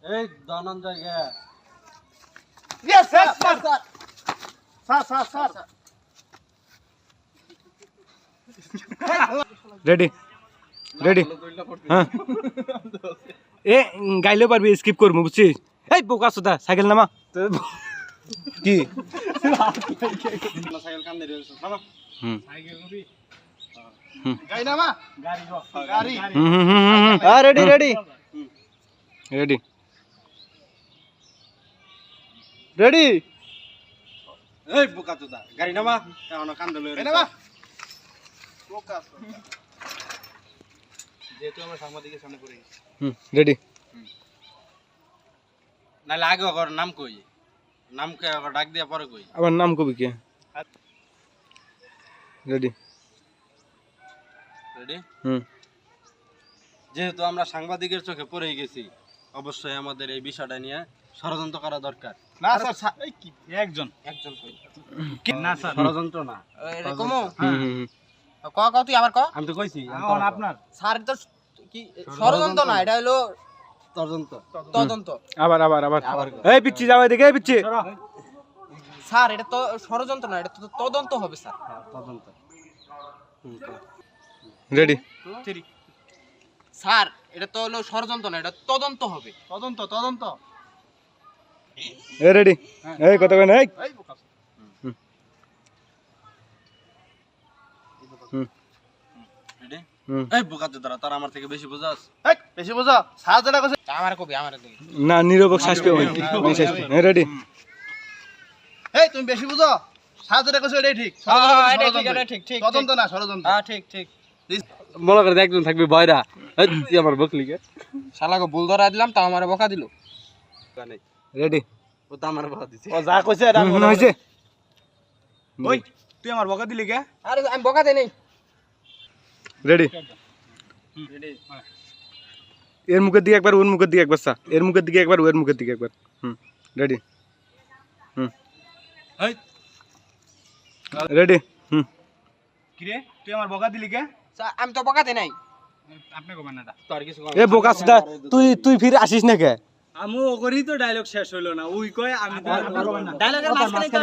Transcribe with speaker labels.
Speaker 1: এই ধনঞ্জয় গে
Speaker 2: yes sir sir sir
Speaker 3: ready ready হ্যাঁ এ গাইলেও পারবি স্কিপ করবো বুঝছিস এই বোকা সুদা সাইকেল নামা কি
Speaker 1: সাইকেল কান ধরে নামা
Speaker 3: হুম
Speaker 2: গাই না মা গাড়ি
Speaker 3: রেডি রেডি রেডি রেডি
Speaker 1: এই বোকা তোদা গাড়ি নামা এখন কান ধরে
Speaker 2: গাই না মা
Speaker 1: যেহেতু আমরা সাংবাদিকের সামনে পড়ে গেছি
Speaker 3: রেডি
Speaker 1: নাহলে আগে ওর নাম কই নাম কে ওর ডাক দিয়া পরে কই
Speaker 3: আমার নাম কবি কে রেডি
Speaker 1: রেডি
Speaker 3: হুম
Speaker 1: যেহেতু আমরা সাংবাদিকের চোখে পড়ে গেছি অবশ্যই আমাদের এই বিষয়টা নিয়ে ষড়যন্ত্র করা দরকার
Speaker 2: না স্যার এই কি
Speaker 1: একজন কই
Speaker 2: না স্যার
Speaker 1: ষড়যন্ত্র না
Speaker 4: এরকম
Speaker 3: হুম
Speaker 4: ক ক তুই আবার ক
Speaker 1: আমি তো কইছি
Speaker 2: এখন আপনার
Speaker 4: স্যার তো কি ষড়যন্ত্র না এটা হলো
Speaker 1: তদন্ত
Speaker 4: তদন্ত
Speaker 3: আবার আবার আবার এই পিচ্ছি যাও এদিকে এই পিচ্ছি
Speaker 4: স্যার এটা তো ষড়যন্ত্র না এটা তো তদন্ত হবে স্যার
Speaker 1: তদন্ত
Speaker 3: রেডি
Speaker 4: স্যার এটা তো হলো ষড়যন্ত্র না এটা তদন্ত হবে
Speaker 2: তদন্ত
Speaker 3: এই রেডি এই কথা কই না এই
Speaker 2: এই বোকা
Speaker 1: রেডি
Speaker 3: হুম
Speaker 1: এই বোকা তোদা তোর আমার থেকে বেশি বুঝাস
Speaker 2: এই বেশি বুঝো স্যার যেটা কইছে
Speaker 4: আমার কবি আমার কবি
Speaker 3: না নিরবক শ্বাস পেও আমি শ্বাস পেও রেডি
Speaker 2: এই তুমি বেশি বুঝো স্যার যেটা কইছে এটাই ঠিক
Speaker 4: ঠিক ঠিক
Speaker 2: তদন্ত না ষড়যন্ত্র
Speaker 4: হ্যাঁ ঠিক ঠিক
Speaker 1: মনে করে একজন থাকবে বয়রা তুই আমার বকলি কে
Speaker 4: শালাকে ভুল ধরা দিলাম তাও আমারে বকা দিল
Speaker 3: রেডি
Speaker 1: ও তো আমার বকা দিছে
Speaker 2: ও যা কইছে এটা
Speaker 3: হইছে
Speaker 2: ওই তুই আমার বকা দিলি কে
Speaker 4: আরে আমি বকা দেই নাই
Speaker 3: রেডি
Speaker 1: রেডি
Speaker 3: এর মুখের দিকে একবার ওর মুখের দিকে একবার সা এর মুখের দিকে একবার ওর মুখের দিকে একবার হুম রেডি হুম
Speaker 1: এই
Speaker 3: রেডি হুম
Speaker 2: কি রে তুই আমার বকা দিলি কে
Speaker 4: স্যার, আমি তো বকা দেই নাই
Speaker 2: আপনি কবেন না
Speaker 1: তোর কিছু
Speaker 3: এ বোকা সুদা তুই তুই ফির আসিস না কে
Speaker 2: আমু ওগরি তো ডায়লগ শেষ হইলো না ওই কয় আমি
Speaker 4: ডায়লগের মাঝখানে তো